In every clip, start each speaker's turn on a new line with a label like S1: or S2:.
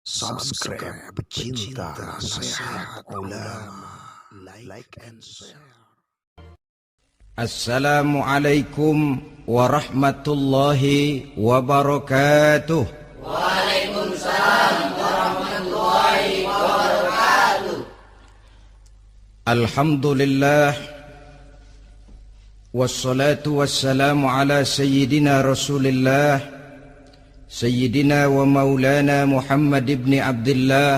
S1: Subscribe pecinta nasihat ulama, like and share.
S2: Assalamualaikum warahmatullahi wabarakatuh.
S3: Waalaikumsalam warahmatullahi wabarakatuh.
S2: Alhamdulillah, wassalatu wassalamu ala sayyidina Rasulillah, Sayyidina wa maulana Muhammad ibn Abdullah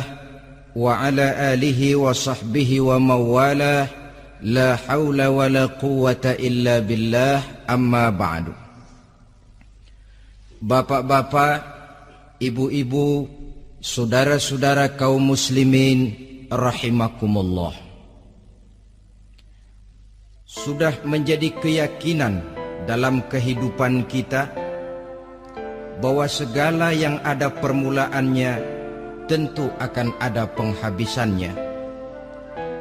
S2: wa ala alihi wa sahbihi wa mawalah, la hawla wa la quwwata illa billah, amma ba'du. Bapak-bapak, ibu-ibu, saudara-saudara kaum muslimin rahimakumullah, sudah menjadi keyakinan dalam kehidupan kita bahwa segala yang ada permulaannya tentu akan ada penghabisannya.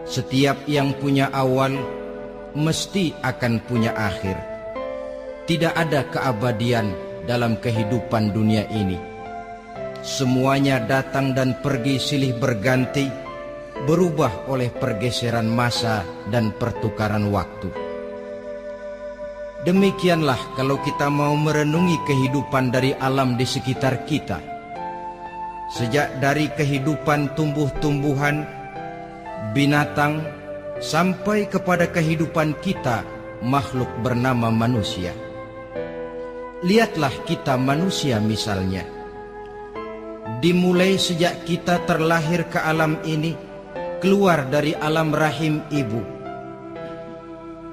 S2: Setiap yang punya awal mesti akan punya akhir. Tidak ada keabadian dalam kehidupan dunia ini. Semuanya datang dan pergi silih berganti, berubah oleh pergeseran masa dan pertukaran waktu. Demikianlah kalau kita mau merenungi kehidupan dari alam di sekitar kita. Sejak dari kehidupan tumbuh-tumbuhan, binatang, sampai kepada kehidupan kita, makhluk bernama manusia. Lihatlah kita manusia misalnya. Dimulai sejak kita terlahir ke alam ini, keluar dari alam rahim ibu,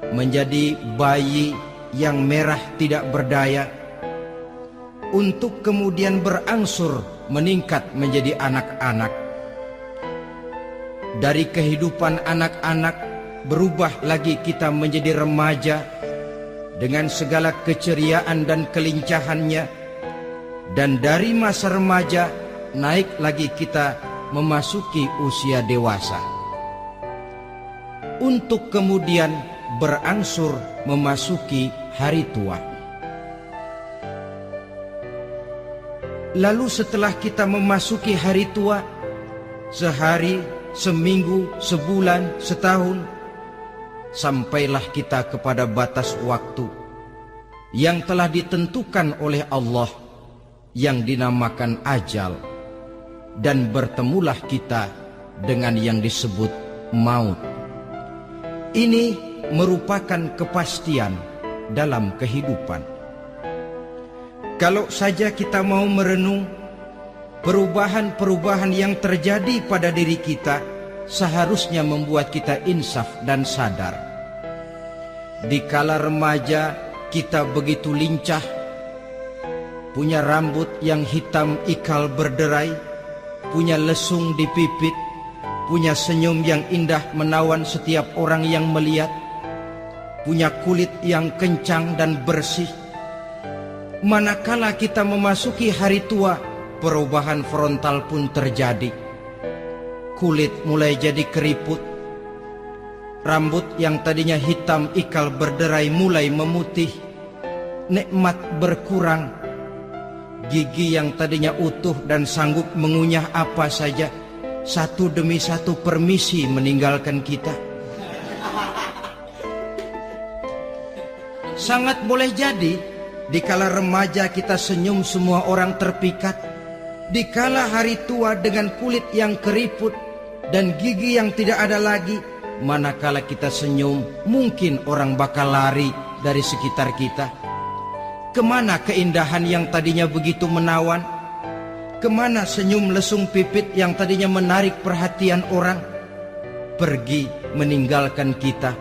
S2: menjadi bayi yang merah tidak berdaya, untuk kemudian berangsur meningkat menjadi anak-anak. Dari kehidupan anak-anak berubah lagi kita menjadi remaja dengan segala keceriaan dan kelincahannya, dan dari masa remaja naik lagi kita memasuki usia dewasa, untuk kemudian berangsur memasuki hari tua. Lalu setelah kita memasuki hari tua, sehari, seminggu, sebulan, setahun, sampailah kita kepada batas waktu yang telah ditentukan oleh Allah, yang dinamakan ajal, dan bertemulah kita dengan yang disebut maut. Ini merupakan kepastian dalam kehidupan. Kalau saja kita mau merenung perubahan-perubahan yang terjadi pada diri kita, seharusnya membuat kita insaf dan sadar. Di kala remaja kita begitu lincah, punya rambut yang hitam ikal berderai, punya lesung di pipit, punya senyum yang indah menawan setiap orang yang melihat, punya kulit yang kencang dan bersih. Manakala kita memasuki hari tua, perubahan frontal pun terjadi. Kulit mulai jadi keriput, rambut yang tadinya hitam ikal berderai mulai memutih, nikmat berkurang, gigi yang tadinya utuh dan sanggup mengunyah apa saja, satu demi satu permisi meninggalkan kita. Sangat boleh jadi dikala remaja kita senyum semua orang terpikat, dikala hari tua dengan kulit yang keriput dan gigi yang tidak ada lagi, manakala kita senyum mungkin orang bakal lari dari sekitar kita. Kemana keindahan yang tadinya begitu menawan? Kemana senyum lesung pipit yang tadinya menarik perhatian orang? Pergi meninggalkan kita,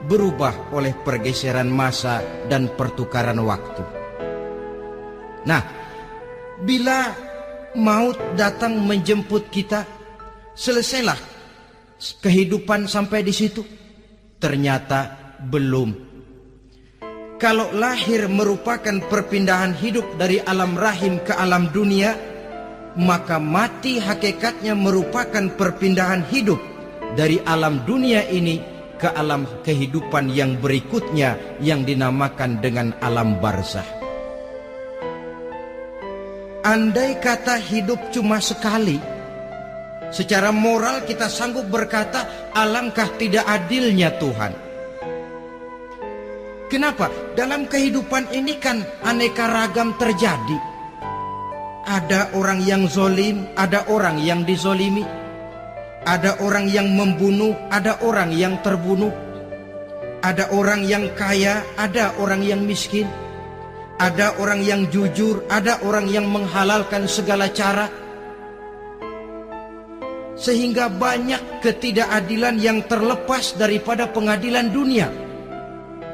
S2: berubah oleh pergeseran masa dan pertukaran waktu. Nah, bila maut datang menjemput kita, selesailah kehidupan sampai di situ? Ternyata belum. Kalau lahir merupakan perpindahan hidup dari alam rahim ke alam dunia, maka mati hakikatnya merupakan perpindahan hidup dari alam dunia ini ke alam kehidupan yang berikutnya, yang dinamakan dengan alam barzakh. Andai kata hidup cuma sekali, Secara moral kita sanggup berkata, alangkah tidak adilnya Tuhan. Kenapa? Dalam kehidupan ini kan aneka ragam terjadi. Ada orang yang zolim, ada orang yang dizolimi. Ada orang yang membunuh, ada orang yang terbunuh. Ada orang yang kaya, ada orang yang miskin. Ada orang yang jujur, ada orang yang menghalalkan segala cara. Sehingga banyak ketidakadilan yang terlepas daripada pengadilan dunia.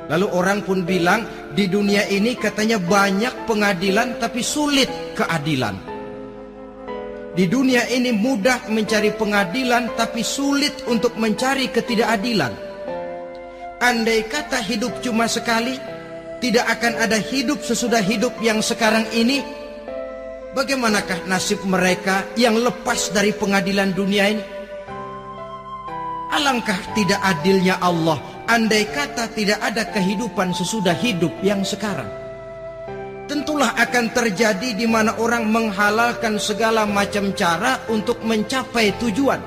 S2: Lalu orang pun bilang, di dunia ini katanya banyak pengadilan tapi sulit keadilan. Di dunia ini mudah mencari pengadilan tapi sulit untuk mencari ketidakadilan. Andai kata hidup cuma sekali, tidak akan ada hidup sesudah hidup yang sekarang ini. Bagaimanakah nasib mereka yang lepas dari pengadilan dunia ini? Alangkah tidak adilnya Allah, andai kata tidak ada kehidupan sesudah hidup yang sekarang. Tentulah akan terjadi di mana orang menghalalkan segala macam cara untuk mencapai tujuan.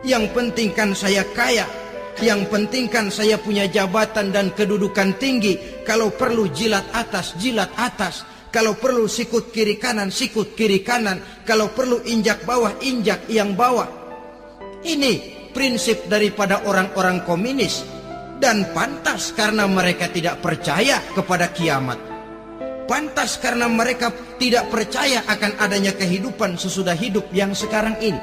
S2: Yang penting kan saya kaya, yang penting kan saya punya jabatan dan kedudukan tinggi. Kalau perlu jilat atas, jilat atas. Kalau perlu sikut kiri kanan, sikut kiri kanan. Kalau perlu injak bawah, injak yang bawah. Ini prinsip daripada orang-orang komunis. Dan pantas karena mereka tidak percaya kepada kiamat. Pantas karena mereka tidak percaya akan adanya kehidupan sesudah hidup yang sekarang ini.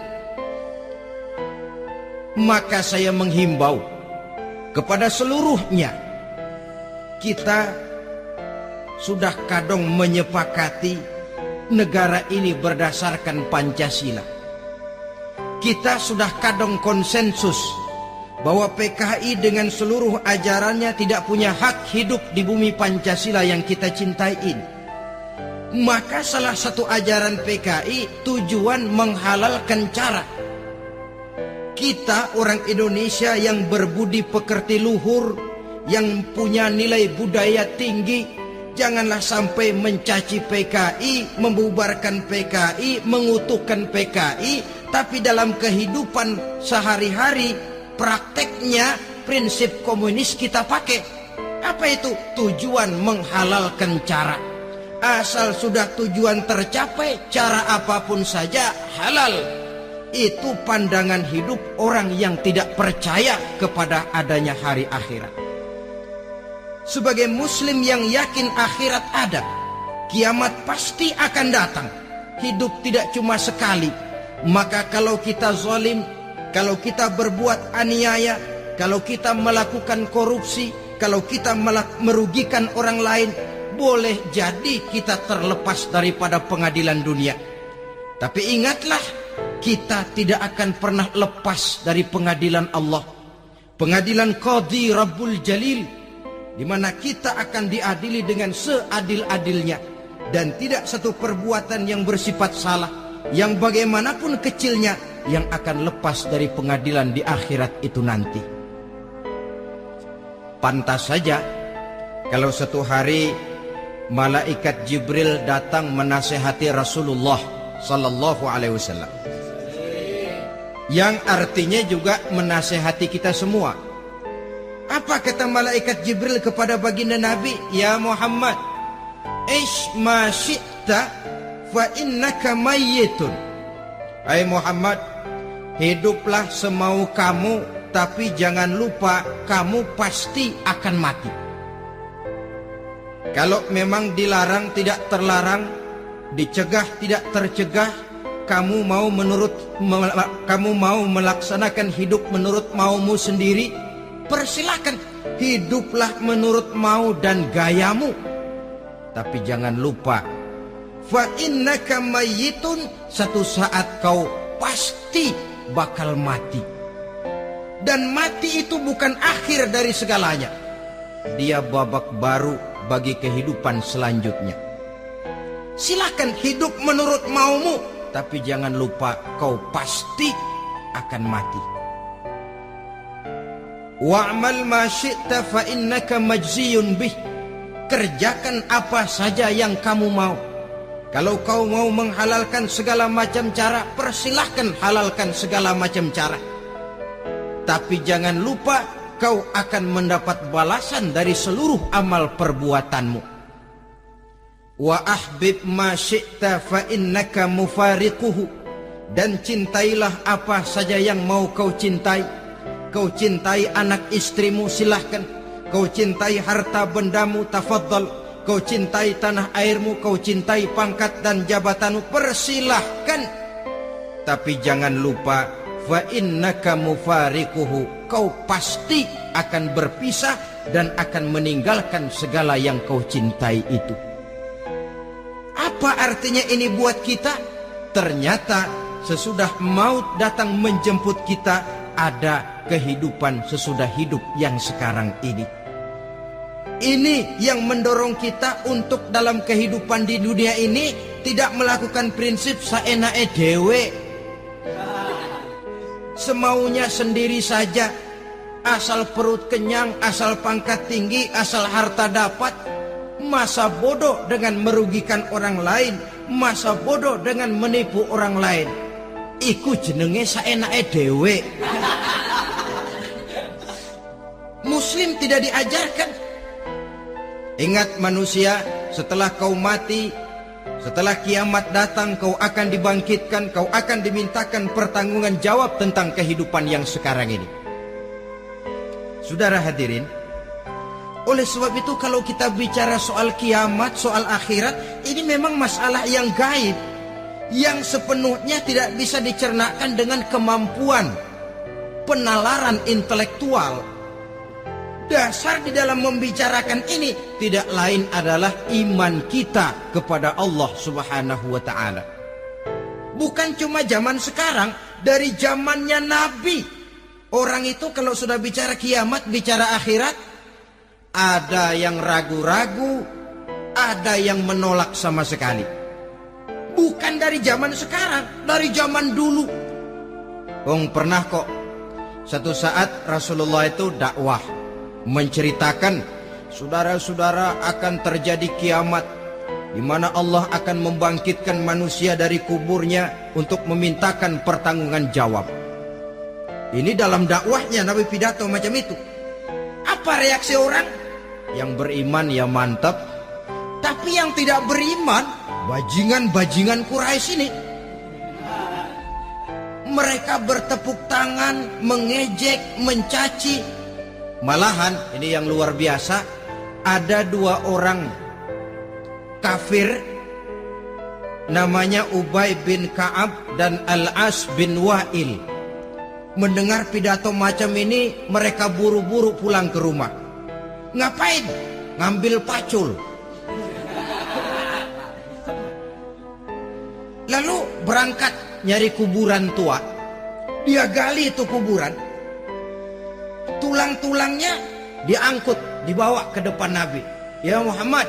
S2: Maka saya menghimbau kepada seluruhnya, kita sudah kadung menyepakati negara ini berdasarkan Pancasila. Kita sudah kadung konsensus bahwa PKI dengan seluruh ajarannya tidak punya hak hidup di bumi Pancasila yang kita cintai ini. Maka salah satu ajaran PKI tujuan menghalalkan cara. Kita orang Indonesia yang berbudi pekerti luhur, yang punya nilai budaya tinggi, janganlah sampai mencaci PKI, membubarkan PKI, mengutukkan PKI, tapi dalam kehidupan sehari-hari prakteknya prinsip komunis kita pakai. Apa itu? Tujuan menghalalkan cara. Asal sudah tujuan tercapai, cara apapun saja halal. Itu pandangan hidup orang yang tidak percaya kepada adanya hari akhirat. Sebagai muslim yang yakin akhirat ada, kiamat pasti akan datang. Hidup tidak cuma sekali. Maka kalau kita zalim, kalau kita berbuat aniaya, kalau kita melakukan korupsi, kalau kita merugikan orang lain, boleh jadi kita terlepas daripada pengadilan dunia. Tapi ingatlah, kita tidak akan pernah lepas dari pengadilan Allah. Pengadilan Qadhi Rabbul Jalil, di mana kita akan diadili dengan seadil-adilnya. Dan tidak satu perbuatan yang bersifat salah, yang bagaimanapun kecilnya, yang akan lepas dari pengadilan di akhirat itu nanti. Pantas saja kalau satu hari malaikat Jibril datang menasihati Rasulullah sallallahu alaihi wasallam, yang artinya juga menasihati kita semua. Apa kata malaikat Jibril kepada baginda Nabi? Ya Muhammad, ish ma syi'ta fa innaka mayyitun. Hai Muhammad, hiduplah semau kamu, tapi jangan lupa kamu pasti akan mati. Kalau memang dilarang tidak terlarang, dicegah tidak tercegah, kamu mau melaksanakan hidup menurut maumu sendiri, persilakan, hiduplah menurut mau dan gayamu. Tapi jangan lupa, fa innaka mayyitun, satu saat kau pasti bakal mati. Dan mati itu bukan akhir dari segalanya. Dia babak baru bagi kehidupan selanjutnya. Silakan hidup menurut maumu, tapi jangan lupa kau pasti akan mati. Wa'mal ma syi'ta fa innaka majziyun bih. Kerjakan apa saja yang kamu mau. Kalau kau mau menghalalkan segala macam cara, persilahkan halalkan segala macam cara. Tapi jangan lupa kau akan mendapat balasan dari seluruh amal perbuatanmu. Wa ahbib ma syi'ta fa innaka mufariquhu. Dan cintailah apa saja yang mau kau cintai. Kau cintai anak istrimu, silahkan. Kau cintai harta bendamu, tafadhal. Kau cintai tanah airmu, kau cintai pangkat dan jabatanmu, persilahkan. Tapi jangan lupa, fa innaka mufariquhu, kau pasti akan berpisah dan akan meninggalkan segala yang kau cintai itu. Apa artinya ini buat kita? Ternyata sesudah maut datang menjemput kita, ada kehidupan sesudah hidup yang sekarang ini. Ini yang mendorong kita untuk dalam kehidupan di dunia ini tidak melakukan prinsip saenake dewe, semaunya sendiri saja, asal perut kenyang, asal pangkat tinggi, asal harta dapat. Masa bodoh dengan merugikan orang lain, masa bodoh dengan menipu orang lain. Iku jenenge saenake dewe. Muslim tidak diajarkan. Ingat manusia, setelah kau mati, setelah kiamat datang, kau akan dibangkitkan, kau akan dimintakan pertanggungan jawab tentang kehidupan yang sekarang ini. Saudara hadirin, oleh sebab itu kalau kita bicara soal kiamat, soal akhirat, ini memang masalah yang gaib, yang sepenuhnya tidak bisa dicernakan dengan kemampuan penalaran intelektual. Dasar di dalam membicarakan ini tidak lain adalah iman kita kepada Allah Subhanahu wa ta'ala. Bukan cuma zaman sekarang, dari zamannya Nabi. Orang itu kalau sudah bicara kiamat, bicara akhirat, ada yang ragu-ragu, ada yang menolak sama sekali. Bukan dari zaman sekarang, dari zaman dulu. Pernah kok satu saat Rasulullah itu dakwah, menceritakan, saudara-saudara, akan terjadi kiamat di mana Allah akan membangkitkan manusia dari kuburnya untuk memintakan pertanggungan jawab. Ini dalam dakwahnya Nabi pidato macam itu. Apa reaksi orang? Yang beriman ya mantap, tapi yang tidak beriman, bajingan-bajingan Quraisy ini, mereka bertepuk tangan, mengejek, mencaci. Malahan ini yang luar biasa, ada dua orang kafir namanya Ubay bin Ka'ab dan Al-As bin Wa'il. Mendengar pidato macam ini, mereka buru-buru pulang ke rumah. Ngapain? Ngambil pacul. Lalu berangkat nyari kuburan tua. Dia gali itu kuburan. Tulang-tulangnya diangkut, dibawa ke depan Nabi. Ya Muhammad,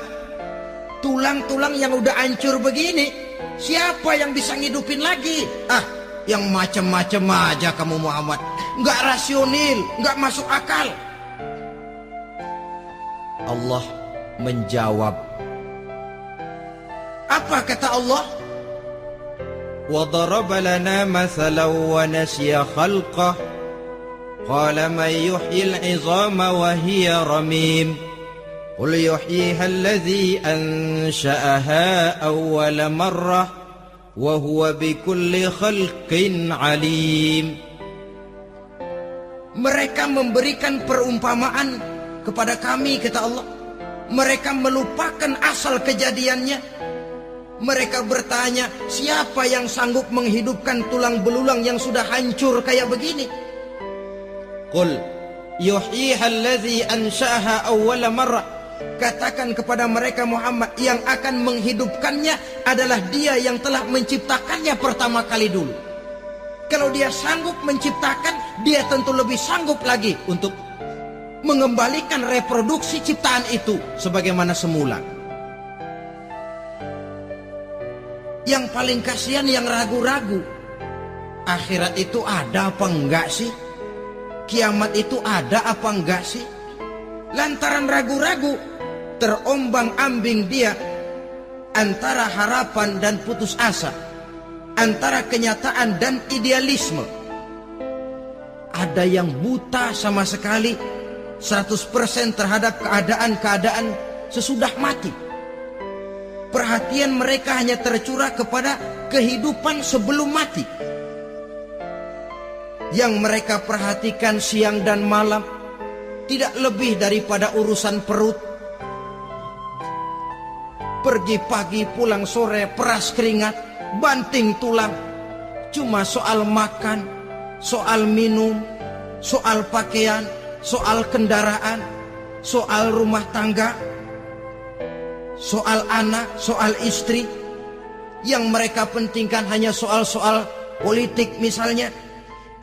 S2: tulang-tulang yang udah hancur begini, siapa yang bisa ngidupin lagi? Yang macam-macam aja kamu Muhammad. Nggak rasional, nggak masuk akal. Allah menjawab. Apa kata Allah? وَضَرَبَ لَنَا مَثَلًا وَنَسِيَ خَلْقَهُ قال من يحيي العظام وهي رميم قل يحييها الذي أنشأها أول مرة وهو بكل خلق عليم. Mereka memberikan perumpamaan kepada kami, kata Allah. Mereka melupakan asal kejadiannya. Mereka bertanya, siapa yang sanggup menghidupkan tulang belulang yang sudah hancur kayak begini? Qul yuhyiha alladhi ansha'aha awwala marrah. Katakan kepada mereka Muhammad, yang akan menghidupkannya adalah Dia yang telah menciptakannya pertama kali dulu. Kalau Dia sanggup menciptakan, Dia tentu lebih sanggup lagi untuk mengembalikan reproduksi ciptaan itu sebagaimana semula. Yang paling kasihan yang ragu-ragu. Akhirat itu ada apa enggak sih? Kiamat itu ada apa enggak sih? Lantaran ragu-ragu, terombang-ambing dia antara harapan dan putus asa, antara kenyataan dan idealisme. Ada yang buta sama sekali 100% terhadap keadaan-keadaan sesudah mati. Perhatian mereka hanya tercurah kepada kehidupan sebelum mati. Yang mereka perhatikan siang dan malam tidak lebih daripada urusan perut. Pergi pagi pulang sore, peras keringat, banting tulang. Cuma soal makan, soal minum, soal pakaian, soal kendaraan, soal rumah tangga, soal anak, soal istri. Yang mereka pentingkan hanya soal-soal politik misalnya,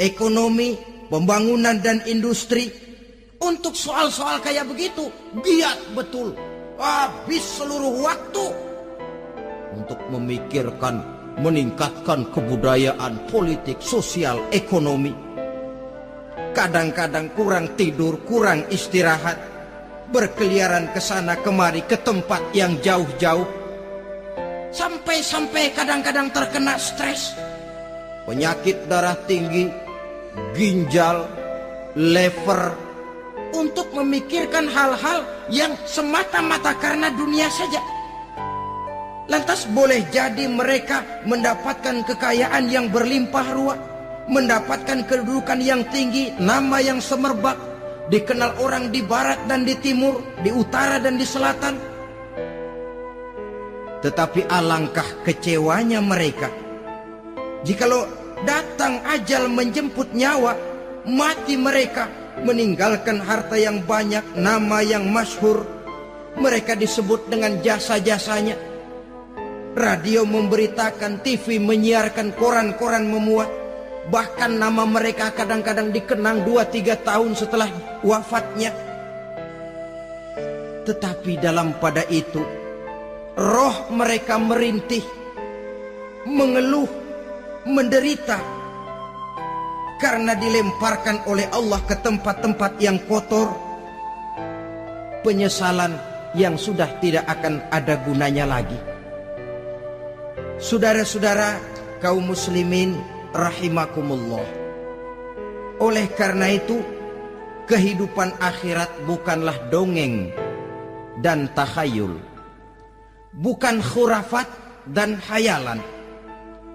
S2: ekonomi, pembangunan dan industri. Untuk soal-soal kayak begitu, giat betul. Habis seluruh waktu untuk memikirkan, meningkatkan kebudayaan, politik, sosial, ekonomi. Kadang-kadang kurang tidur, kurang istirahat, berkeliaran ke sana kemari ke tempat yang jauh-jauh. Sampai-sampai kadang-kadang terkena stres, penyakit darah tinggi, ginjal, lever, untuk memikirkan hal-hal yang semata-mata karena dunia saja. Lantas boleh jadi mereka mendapatkan kekayaan yang berlimpah ruah, mendapatkan kedudukan yang tinggi, nama yang semerbak, dikenal orang di barat dan di timur, di utara dan di selatan. Tetapi alangkah kecewanya mereka jikalau datang ajal menjemput nyawa, mati mereka, meninggalkan harta yang banyak, nama yang masyhur. Mereka disebut dengan jasa-jasanya. Radio memberitakan, TV menyiarkan, koran-koran memuat. Bahkan nama mereka kadang-kadang dikenang 2-3 tahun setelah wafatnya. Tetapi dalam pada itu, roh mereka merintih, mengeluh, menderita, karena dilemparkan oleh Allah ke tempat-tempat yang kotor. Penyesalan yang sudah tidak akan ada gunanya lagi. Saudara-saudara kaum muslimin rahimakumullah. Oleh karena itu, kehidupan akhirat bukanlah dongeng dan takhayul, bukan khurafat dan hayalan.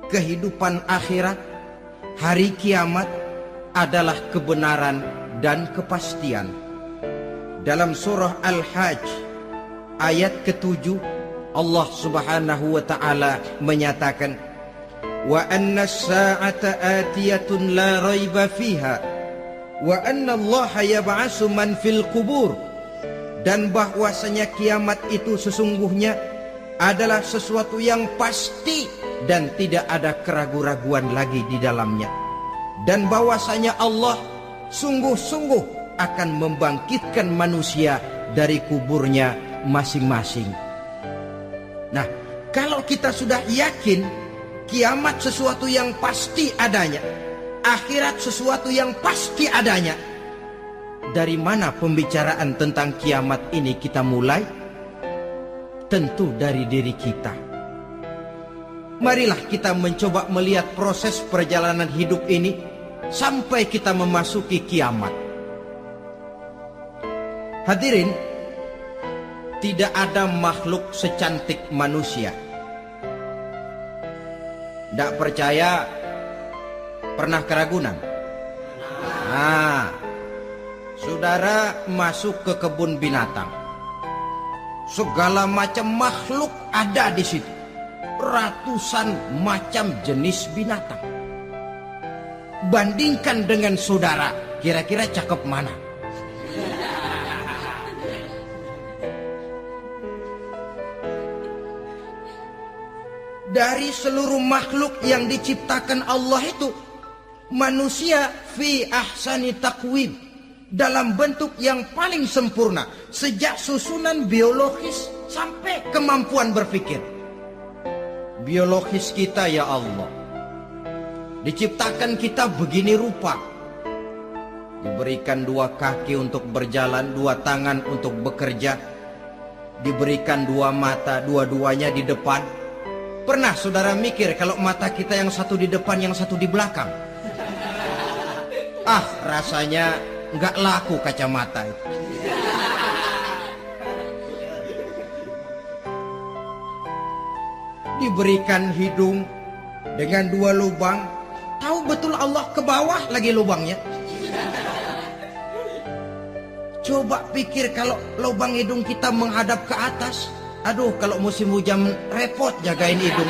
S2: Kehidupan akhirat, hari kiamat, adalah kebenaran dan kepastian. Dalam surah Al-Hajj ayat ke-7, Allah Subhanahu wa ta'ala menyatakan, wa anna as-sa'ata atiyatun la raiba fiha wa anna Allah yab'atsu man fil qubur. Dan bahwasanya kiamat itu sesungguhnya adalah sesuatu yang pasti dan tidak ada keraguan-raguan lagi di dalamnya. Dan bahwasanya Allah sungguh-sungguh akan membangkitkan manusia dari kuburnya masing-masing. Nah, kalau kita sudah yakin kiamat sesuatu yang pasti adanya, akhirat sesuatu yang pasti adanya, dari mana pembicaraan tentang kiamat ini kita mulai? Tentu dari diri kita. Marilah kita mencoba melihat proses perjalanan hidup ini sampai kita memasuki kiamat. Hadirin, tidak ada makhluk secantik manusia. Tidak percaya? Pernah keragunan? Nah, saudara masuk ke kebun binatang. Segala macam makhluk ada di situ. Ratusan macam jenis binatang. Bandingkan dengan saudara, kira-kira cakep mana? Dari seluruh makhluk yang diciptakan Allah itu, manusia fi ahsani taqwim, dalam bentuk yang paling sempurna, sejak susunan biologis sampai kemampuan berpikir. Biologis kita, ya Allah, diciptakan kita begini rupa. Diberikan 2 kaki untuk berjalan, 2 tangan untuk bekerja, diberikan dua mata, dua-duanya di depan. Pernah saudara mikir kalau mata kita yang satu di depan, yang satu di belakang? Rasanya nggak laku kacamata itu. Diberikan hidung dengan dua lubang, tahu betul Allah ke bawah lagi lubangnya. Coba pikir kalau lubang hidung kita menghadap ke atas. Aduh, kalau musim hujan repot jagain hidung.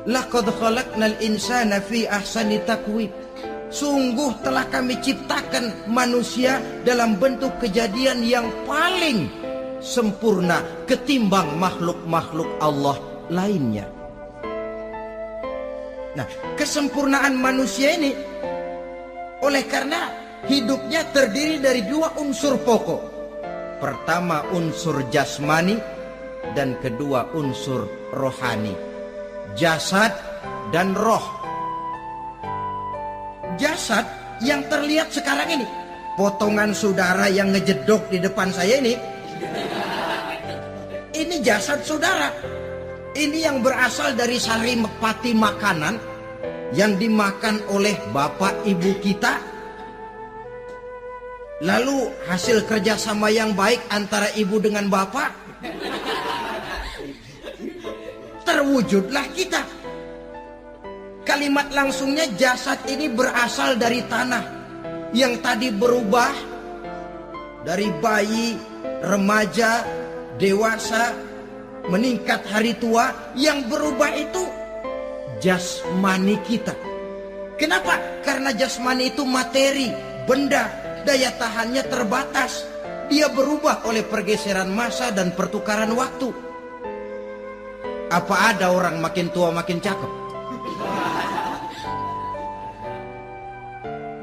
S2: Laqad khalaqnal insana fi ahsani taqwim. Sungguh telah kami ciptakan manusia dalam bentuk kejadian yang paling sempurna ketimbang makhluk-makhluk Allah lainnya. Nah, kesempurnaan manusia ini oleh karena hidupnya terdiri dari dua unsur pokok. Pertama unsur jasmani dan kedua unsur rohani. Jasad dan roh. Jasad yang terlihat sekarang ini, potongan saudara yang ngejedok di depan saya ini jasad saudara. Ini yang berasal dari saripati makanan yang dimakan oleh bapak ibu kita. Lalu hasil kerjasama yang baik antara ibu dengan bapak, terwujudlah kita. Kalimat langsungnya jasad ini berasal dari tanah yang tadi berubah dari bayi, remaja, dewasa, meningkat hari tua. Yang berubah itu jasmani kita. Kenapa? Karena jasmani itu materi, benda, daya tahannya terbatas. Dia berubah oleh pergeseran masa dan pertukaran waktu. Apa ada orang makin tua makin cakep?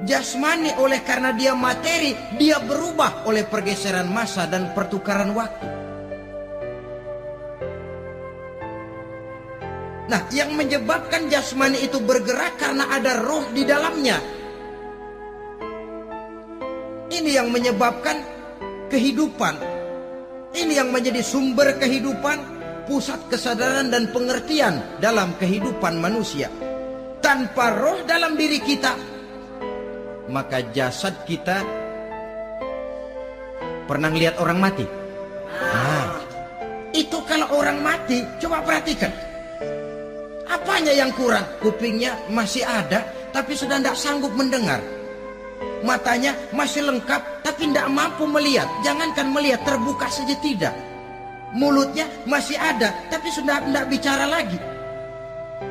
S2: Jasmani oleh karena dia materi, dia berubah oleh pergeseran masa dan pertukaran waktu. Nah, yang menyebabkan jasmani itu bergerak karena ada roh di dalamnya. Ini yang menyebabkan kehidupan. Ini yang menjadi sumber kehidupan, pusat kesadaran dan pengertian dalam kehidupan manusia. Tanpa roh dalam diri kita, maka jasad kita. Pernah lihat orang mati? Nah, itu kalau orang mati, coba perhatikan. Apanya yang kurang? Kupingnya masih ada, tapi sudah tidak sanggup mendengar. Matanya masih lengkap, tapi tidak mampu melihat. Jangankan melihat, terbuka saja tidak. Mulutnya masih ada, tapi sudah tidak bicara lagi.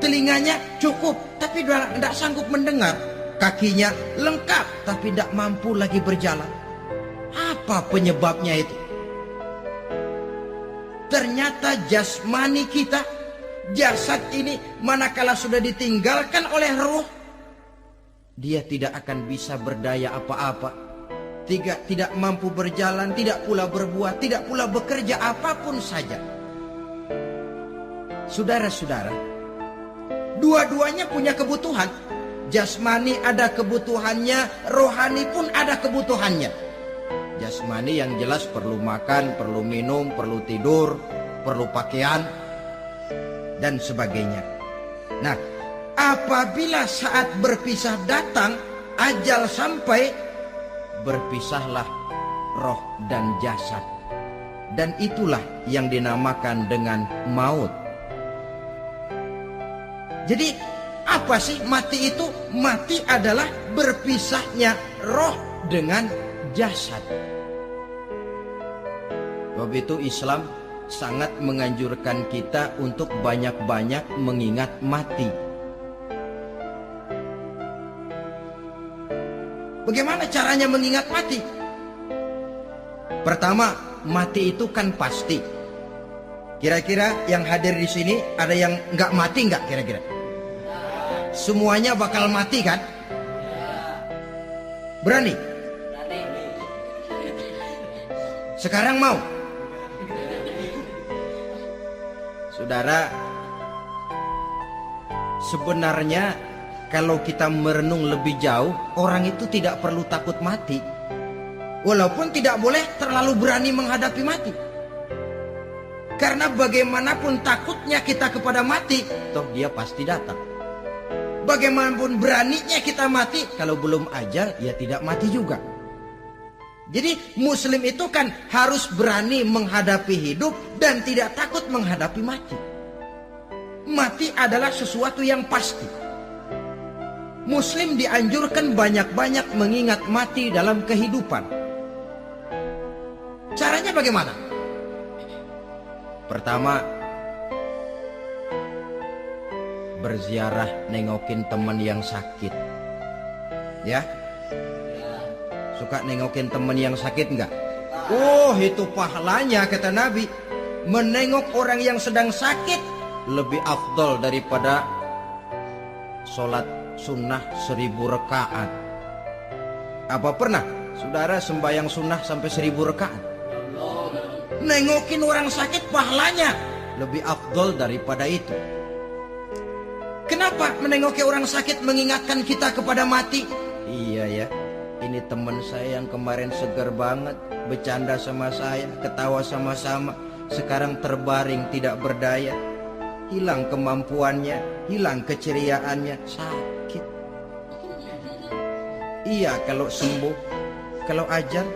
S2: Telinganya cukup, tapi sudah tidak sanggup mendengar. Kakinya lengkap, tapi tidak mampu lagi berjalan. Apa penyebabnya itu? Ternyata jasmani kita, jasad ini manakala sudah ditinggalkan oleh ruh, dia tidak akan bisa berdaya apa-apa. Tidak mampu berjalan, tidak pula berbuat, tidak pula bekerja apapun saja. Saudara-saudara, dua-duanya punya kebutuhan. Jasmani ada kebutuhannya, rohani pun ada kebutuhannya. Jasmani yang jelas perlu makan, perlu minum, perlu tidur, perlu pakaian, dan sebagainya. Nah, apabila saat berpisah datang, ajal sampai, berpisahlah roh dan jasad. Dan itulah yang dinamakan dengan maut. Jadi apa sih mati itu? Mati adalah berpisahnya roh dengan jasad. Sebab itu Islam sangat menganjurkan kita untuk banyak-banyak mengingat mati. Bagaimana caranya mengingat mati? Pertama, mati itu kan pasti. Kira-kira yang hadir di sini ada yang nggak mati nggak kira-kira? Semuanya bakal mati kan? Berani? Sekarang mau? Saudara, sebenarnya kalau kita merenung lebih jauh, orang itu tidak perlu takut mati. Walaupun tidak boleh terlalu berani menghadapi mati. Karena bagaimanapun takutnya kita kepada mati, toh dia pasti datang. Bagaimanapun beraninya kita mati, kalau belum ajal ya tidak mati juga. Jadi muslim itu kan harus berani menghadapi hidup dan tidak takut menghadapi mati. Mati adalah sesuatu yang pasti. Muslim dianjurkan banyak-banyak mengingat mati dalam kehidupan. Caranya bagaimana? Pertama, berziarah nengokin teman yang sakit. Ya? Suka nengokin teman yang sakit enggak? Oh, itu pahalanya kata Nabi. Menengok orang yang sedang sakit lebih afdol daripada sholat sunnah 1000 rakaat. Apa pernah saudara sembahyang sunnah sampai 1000 rakaat? Nengokin orang sakit pahalanya lebih afdol daripada itu. Kenapa menengoki orang sakit mengingatkan kita kepada mati? Iya ya, ini teman saya yang kemarin segar banget, bercanda sama saya, ketawa sama-sama, sekarang terbaring tidak berdaya, hilang kemampuannya, hilang keceriaannya, sakit. Iya kalau sembuh, kalau ajal,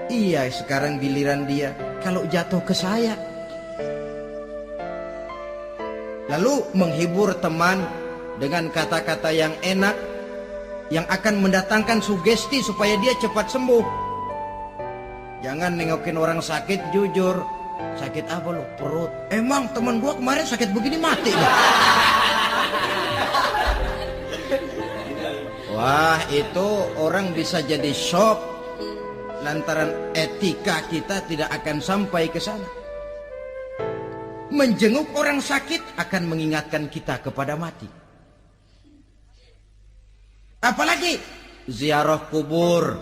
S2: iya sekarang giliran dia, kalau jatuh ke saya. Lalu menghibur teman dengan kata-kata yang enak, yang akan mendatangkan sugesti supaya dia cepat sembuh. Jangan nengokin orang sakit jujur. Sakit apa lu? Perut. Emang teman gua kemarin sakit begini mati loh. Wah, itu orang bisa jadi shock lantaran etika kita tidak akan sampai ke sana. Menjenguk orang sakit akan mengingatkan kita kepada mati. Apalagi ziarah kubur.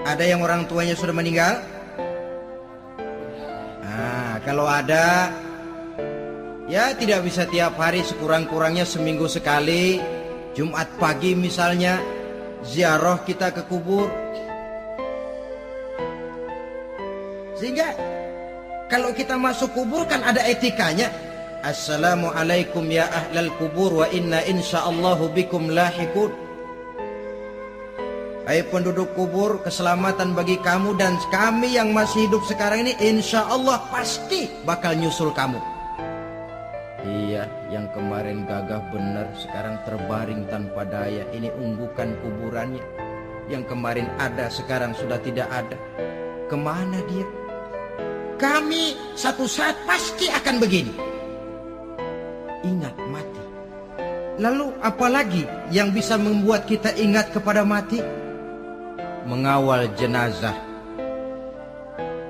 S2: Ada yang orang tuanya sudah meninggal? Nah, kalau ada, ya tidak bisa tiap hari, sekurang-kurangnya seminggu sekali. Jumat pagi misalnya, ziarah kita ke kubur. Sehingga kalau kita masuk kubur kan ada etikanya. Assalamualaikum ya ahlal kubur wa inna insyaallahu bikum lahiqun. Hai penduduk kubur, keselamatan bagi kamu dan kami yang masih hidup sekarang ini insyaallah pasti bakal nyusul kamu. Iya, yang kemarin gagah benar sekarang terbaring tanpa daya. Ini unggukan kuburannya. Yang kemarin ada sekarang sudah tidak ada. Kemana dia? Kami satu saat pasti akan begini. Ingat mati. Lalu apalagi yang bisa membuat kita ingat kepada mati? Mengawal jenazah.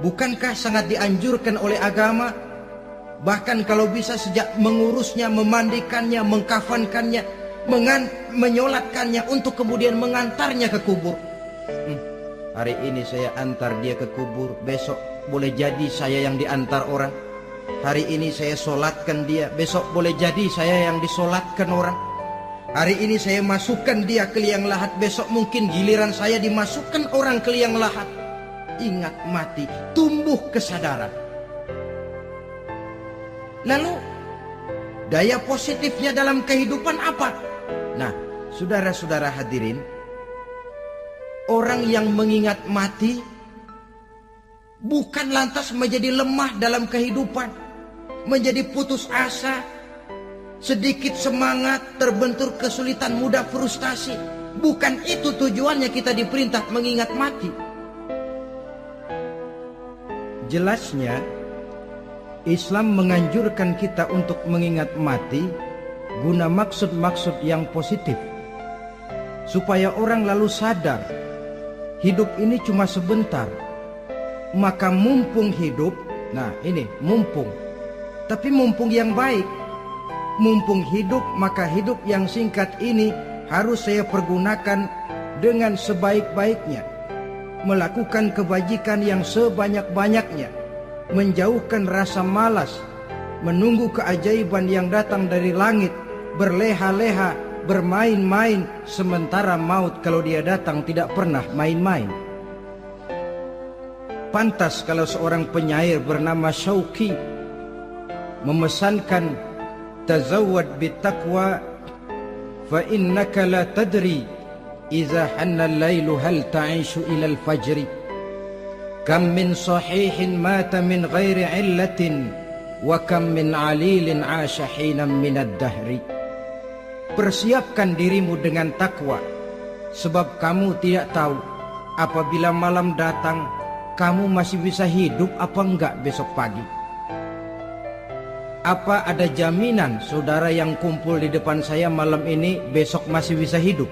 S2: Bukankah sangat dianjurkan oleh agama? Bahkan kalau bisa sejak mengurusnya, memandikannya, mengkafankannya, menyolatkannya untuk kemudian mengantarnya ke kubur. Hari ini saya antar dia ke kubur, besok boleh jadi saya yang diantar orang. Hari ini saya solatkan dia, besok boleh jadi saya yang disolatkan orang. Hari ini saya masukkan dia ke liang lahat, besok mungkin giliran saya dimasukkan orang ke liang lahat. Ingat mati, tumbuh kesadaran. Lalu daya positifnya dalam kehidupan apa? Nah, saudara-saudara hadirin, orang yang mengingat mati bukan lantas menjadi lemah dalam kehidupan, menjadi putus asa, sedikit semangat, terbentur kesulitan, mudah frustasi. Bukan itu tujuannya kita diperintah mengingat mati. Jelasnya, Islam menganjurkan kita untuk mengingat mati guna maksud-maksud yang positif, supaya orang lalu sadar hidup ini cuma sebentar. Maka mumpung hidup, nah ini mumpung, tapi mumpung yang baik. Mumpung hidup, maka hidup yang singkat ini harus saya pergunakan dengan sebaik-baiknya, melakukan kebajikan yang sebanyak-banyaknya, menjauhkan rasa malas, menunggu keajaiban yang datang dari langit, berleha-leha bermain-main, sementara maut kalau dia datang tidak pernah main-main. Pantas kalau seorang penyair bernama Syauqi memesankan, tazawwad bittaqwa fa innaka la tadri idza hanna al-lailu hal ta'ishu ila al-fajri. Kam min sahihin mata min ghairi illatin wa kam min alilin 'asha hinan min ad-dahri. Persiapkan dirimu dengan takwa, sebab kamu tidak tahu apabila malam datang kamu masih bisa hidup apa enggak besok pagi. Apa ada jaminan saudara yang kumpul di depan saya malam ini besok masih bisa hidup?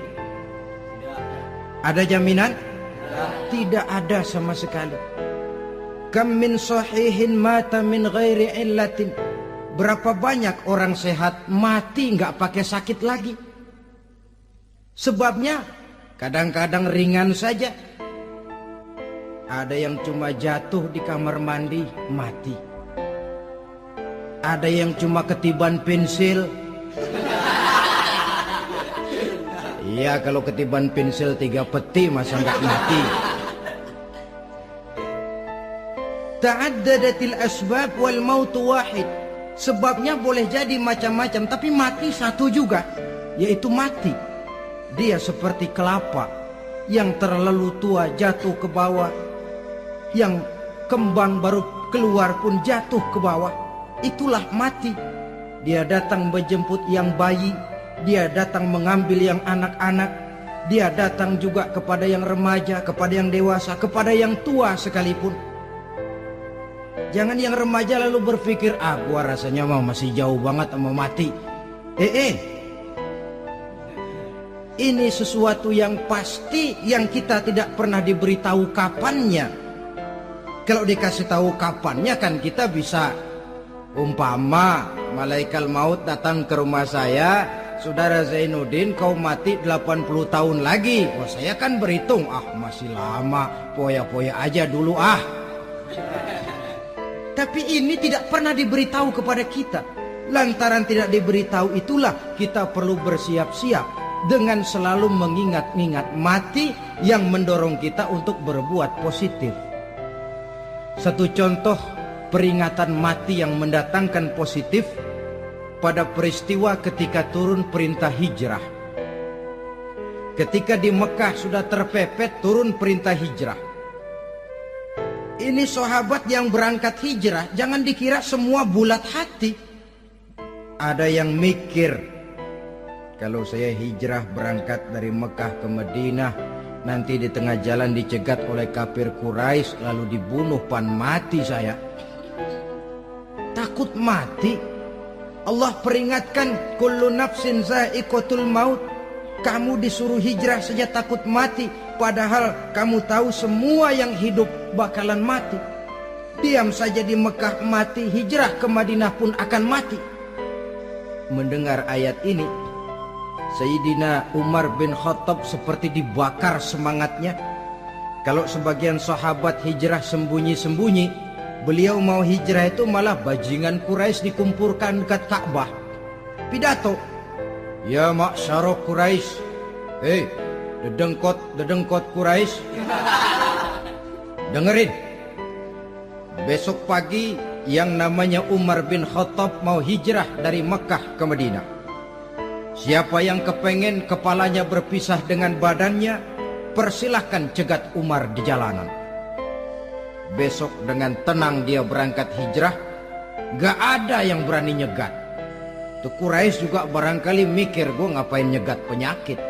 S2: Ada jaminan? Tidak ada sama sekali. Kam min sahihin mata min ghairi illatin. Berapa banyak orang sehat mati nggak pakai sakit lagi. Sebabnya kadang-kadang ringan saja. Ada yang cuma jatuh di kamar mandi mati. Ada yang cuma ketiban pensil. Iya, kalau ketiban pensil 3 peti masa nggak mati. Ta'addadatil asbab wal mautu wahid. Sebabnya boleh jadi macam-macam, tapi mati satu juga, yaitu mati. Dia seperti kelapa yang terlalu tua jatuh ke bawah, yang kembang baru keluar pun jatuh ke bawah. Itulah mati. Dia datang menjemput yang bayi, dia datang mengambil yang anak-anak, dia datang juga kepada yang remaja, kepada yang dewasa, kepada yang tua sekalipun. Jangan yang remaja lalu berpikir, gua rasanya masih jauh banget sama mati. Ini sesuatu yang pasti yang kita tidak pernah diberitahu kapannya. Kalau dikasih tahu kapannya kan kita bisa, umpama malaikat maut datang ke rumah saya, saudara Zainuddin kau mati 80 tahun lagi. Wah, saya kan berhitung, masih lama, poya-poya aja dulu . Tapi ini tidak pernah diberitahu kepada kita. Lantaran tidak diberitahu itulah kita perlu bersiap-siap dengan selalu mengingat-ingat mati yang mendorong kita untuk berbuat positif. Satu contoh peringatan mati yang mendatangkan positif pada peristiwa ketika turun perintah hijrah. Ketika di Mekah sudah terpepet turun perintah hijrah. Ini sahabat yang berangkat hijrah, jangan dikira semua bulat hati. Ada yang mikir, kalau saya hijrah berangkat dari Mekah ke Madinah, nanti di tengah jalan dicegat oleh kafir Quraisy lalu dibunuh, mati saya. Takut mati. Allah peringatkan, kullu nafsin za'iqatul maut. Kamu disuruh hijrah saja takut mati, padahal kamu tahu semua yang hidup bakalan mati. Diam saja di Mekah mati, hijrah ke Madinah pun akan mati. Mendengar ayat ini, Sayyidina Umar bin Khattab seperti dibakar semangatnya. Kalau sebagian sahabat hijrah sembunyi-sembunyi, beliau mau hijrah itu malah bajingan Quraisy dikumpulkan dekat Ka'bah. Pidato, ya ma'syara Quraisy, dedengkot Quraisy, dengerin. Besok pagi yang namanya Umar bin Khattab mau hijrah dari Mekah ke Madinah. Siapa yang kepengen kepalanya berpisah dengan badannya, persilahkan cegat Umar di jalanan. Besok dengan tenang dia berangkat hijrah, gak ada yang berani nyegat. Tuh Quraisy juga barangkali mikir, gue ngapain nyegat penyakit.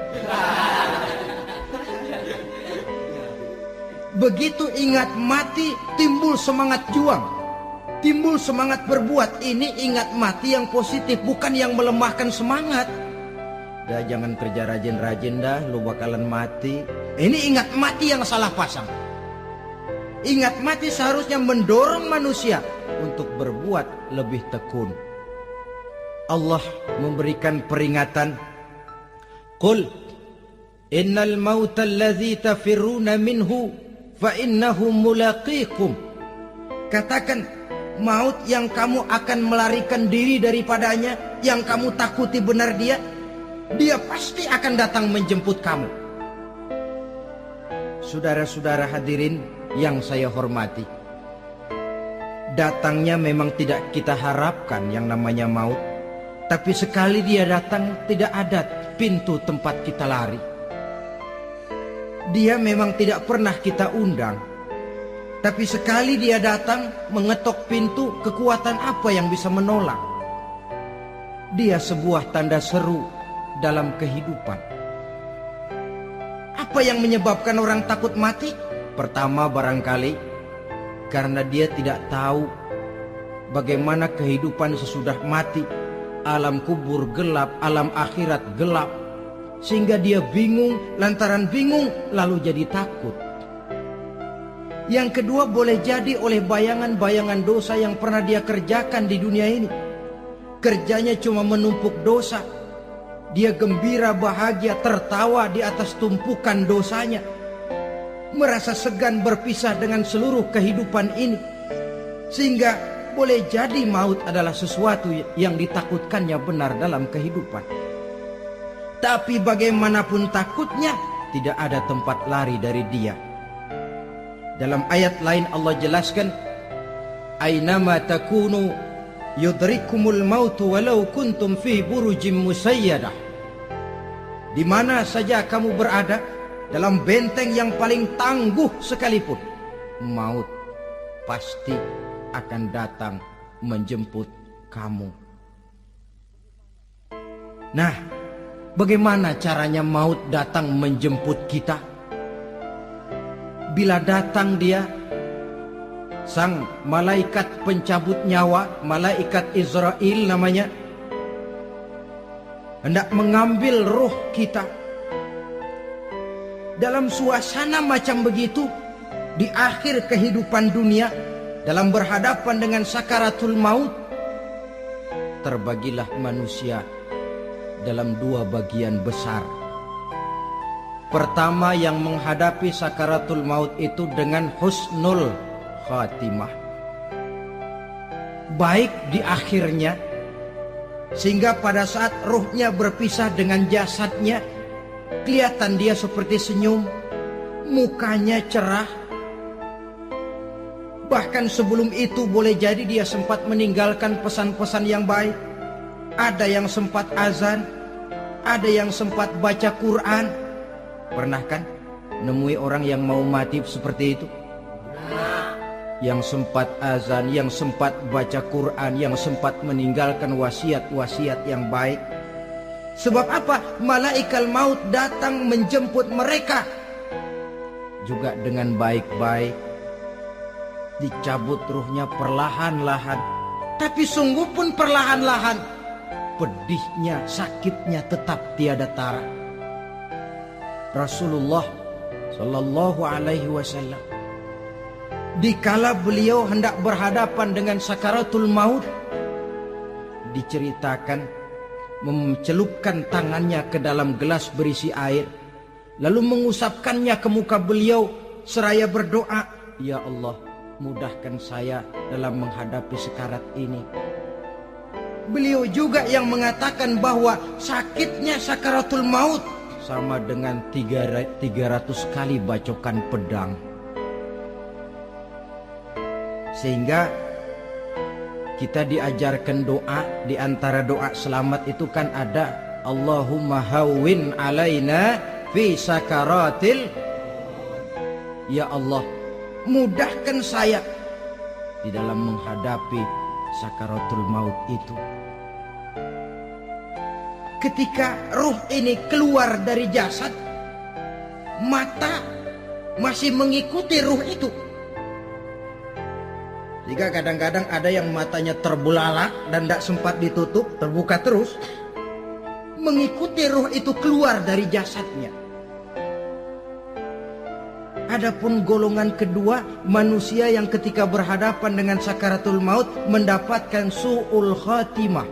S2: Begitu ingat mati, timbul semangat juang, timbul semangat berbuat. Ini ingat mati yang positif, bukan yang melemahkan semangat. Dah jangan kerja rajin-rajin dah, lu bakalan mati. Ini ingat mati yang salah pasang. Ingat mati seharusnya mendorong manusia untuk berbuat lebih tekun. Allah memberikan peringatan, qul innal mauta alladzi tafirruna minhu fa innahu mulaqikum. Katakan, maut yang kamu akan melarikan diri daripadanya, yang kamu takuti benar dia, Dia pasti akan datang menjemput kamu. Saudara-saudara hadirin yang saya hormati, datangnya memang tidak kita harapkan yang namanya maut. Tapi sekali dia datang, tidak ada pintu tempat kita lari. Dia memang tidak pernah kita undang. Tapi sekali dia datang, mengetok pintu, kekuatan apa yang bisa menolak? Dia sebuah tanda seru dalam kehidupan. Apa yang menyebabkan orang takut mati? Pertama barangkali karena dia tidak tahu bagaimana kehidupan sesudah mati. Alam kubur gelap, alam akhirat gelap. Sehingga dia bingung, lantaran bingung lalu jadi takut. Yang kedua boleh jadi oleh bayangan-bayangan dosa yang pernah dia kerjakan di dunia ini. Kerjanya cuma menumpuk dosa. Dia gembira, bahagia, tertawa di atas tumpukan dosanya. Merasa segan berpisah dengan seluruh kehidupan ini. Sehingga boleh jadi maut adalah sesuatu yang ditakutkannya benar dalam kehidupan. Tapi bagaimanapun takutnya, tidak ada tempat lari dari dia. Dalam ayat lain Allah jelaskan, Aynama takunu yudrikumul mautu walau kuntum fi burujim musayyadah. Di mana saja kamu berada, dalam benteng yang paling tangguh sekalipun, maut pasti akan datang menjemput kamu. Nah, bagaimana caranya maut datang menjemput kita? Bila datang dia, sang malaikat pencabut nyawa, malaikat Israel namanya, hendak mengambil roh kita. Dalam suasana macam begitu, di akhir kehidupan dunia, dalam berhadapan dengan sakaratul maut, terbagilah manusia dalam dua bagian besar. Pertama, yang menghadapi sakaratul maut itu dengan husnul khatimah, baik di akhirnya, sehingga pada saat ruhnya berpisah dengan jasadnya, kelihatan dia seperti senyum, mukanya cerah. Bahkan sebelum itu boleh jadi dia sempat meninggalkan pesan-pesan yang baik. Ada yang sempat azan, ada yang sempat baca Quran. Pernah kan nemui orang yang mau mati seperti itu? Yang sempat azan, yang sempat baca Quran, yang sempat meninggalkan wasiat-wasiat yang baik. Sebab apa? Malaikat maut datang menjemput mereka juga dengan baik-baik. Dicabut ruhnya perlahan-lahan, tapi sungguh pun perlahan-lahan. Pedihnya, sakitnya tetap tiada tara. Rasulullah Sallallahu Alaihi Wasallam, dikala beliau hendak berhadapan dengan sakaratul maut, diceritakan mencelupkan tangannya ke dalam gelas berisi air, lalu mengusapkannya ke muka beliau seraya berdoa, "Ya Allah, mudahkan saya dalam menghadapi sekarat ini." Beliau juga yang mengatakan bahwa sakitnya sakaratul maut sama dengan 300 kali bacokan pedang. Sehingga kita diajarkan doa, di antara doa selamat itu kan ada Allahumma hawwin alaina fi sakaratil. Ya Allah, mudahkan saya di dalam menghadapi sakaratul maut itu. Ketika ruh ini keluar dari jasad, mata masih mengikuti ruh itu. Jika kadang-kadang ada yang matanya terbelalak dan tidak sempat ditutup, terbuka terus, mengikuti ruh itu keluar dari jasadnya. Adapun golongan kedua, manusia yang ketika berhadapan dengan sakaratul maut mendapatkan su'ul khatimah,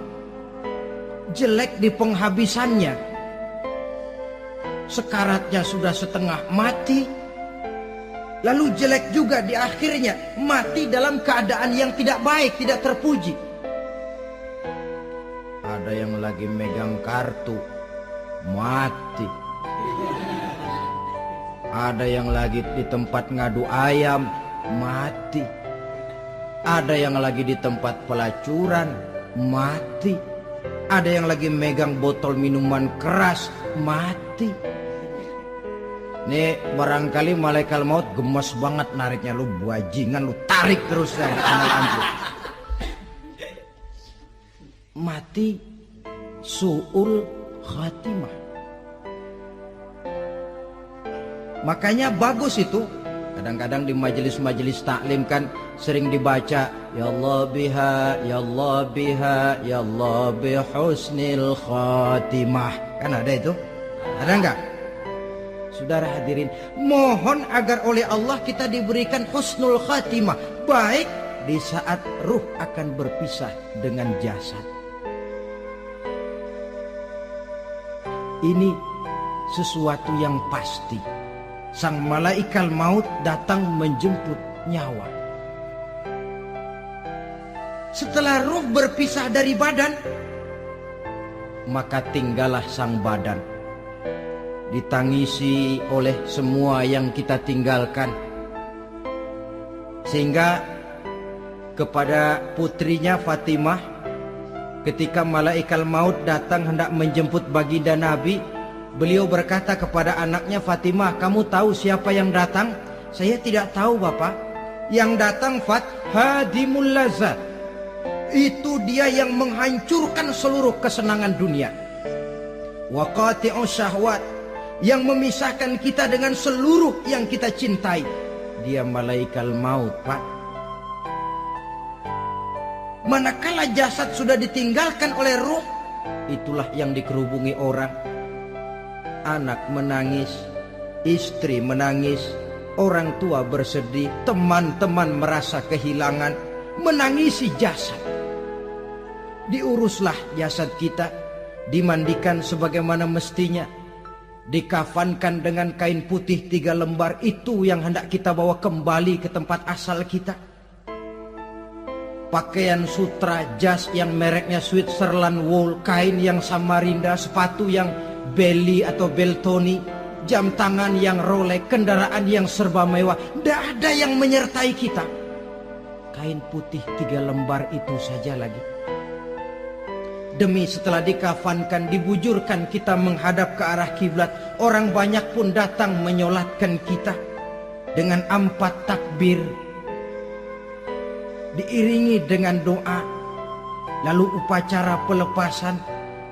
S2: jelek di penghabisannya. Sekaratnya sudah setengah mati, lalu jelek juga di akhirnya, mati dalam keadaan yang tidak baik, tidak terpuji. Ada yang lagi megang kartu, mati. Ada yang lagi di tempat ngadu ayam, mati. Ada yang lagi di tempat pelacuran, mati. Ada yang lagi megang botol minuman keras, mati. Nih barangkali malaikat maut gemes banget nariknya, lu bajingan, lu tarik terus ya. Mati su'ul khatimah. Makanya bagus itu. Kadang-kadang di majelis-majelis taklim kan sering dibaca, ya Allah biha, ya Allah biha, ya Allah bihusnil khatimah. Kan ada itu? Ada enggak? Saudara hadirin, mohon agar oleh Allah kita diberikan husnul khatimah, baik di saat ruh akan berpisah dengan jasad. Ini sesuatu yang pasti. Sang malaikat maut datang menjemput nyawa. Setelah ruh berpisah dari badan, maka tinggallah sang badan, ditangisi oleh semua yang kita tinggalkan. Sehingga kepada putrinya Fatimah, ketika malaikat maut datang hendak menjemput baginda Nabi, beliau berkata kepada anaknya, Fatimah, kamu tahu siapa yang datang? Saya tidak tahu, Bapak. Yang datang hadimul lazat. Itu dia yang menghancurkan seluruh kesenangan dunia. Wa qati'u syahwat, yang memisahkan kita dengan seluruh yang kita cintai. Dia malaikat maut, Pak. Manakala jasad sudah ditinggalkan oleh ruh, itulah yang dikerubungi orang. Anak menangis, istri menangis, orang tua bersedih, teman-teman merasa kehilangan, menangisi jasad. Diuruslah jasad kita, dimandikan sebagaimana mestinya, dikafankan dengan kain putih 3 lembar. Itu yang hendak kita bawa kembali ke tempat asal kita. Pakaian sutra, jas yang mereknya Switzerland wool, kain yang Samarinda, sepatu yang Belly atau Beltoni, jam tangan yang Rolex, kendaraan yang serba mewah. Tidak ada yang menyertai kita. Kain putih 3 lembar itu saja lagi. Demi setelah dikafankan, dibujurkan kita menghadap ke arah kiblat. Orang banyak pun datang menyolatkan kita dengan 4 takbir, diiringi dengan doa. Lalu upacara pelepasan,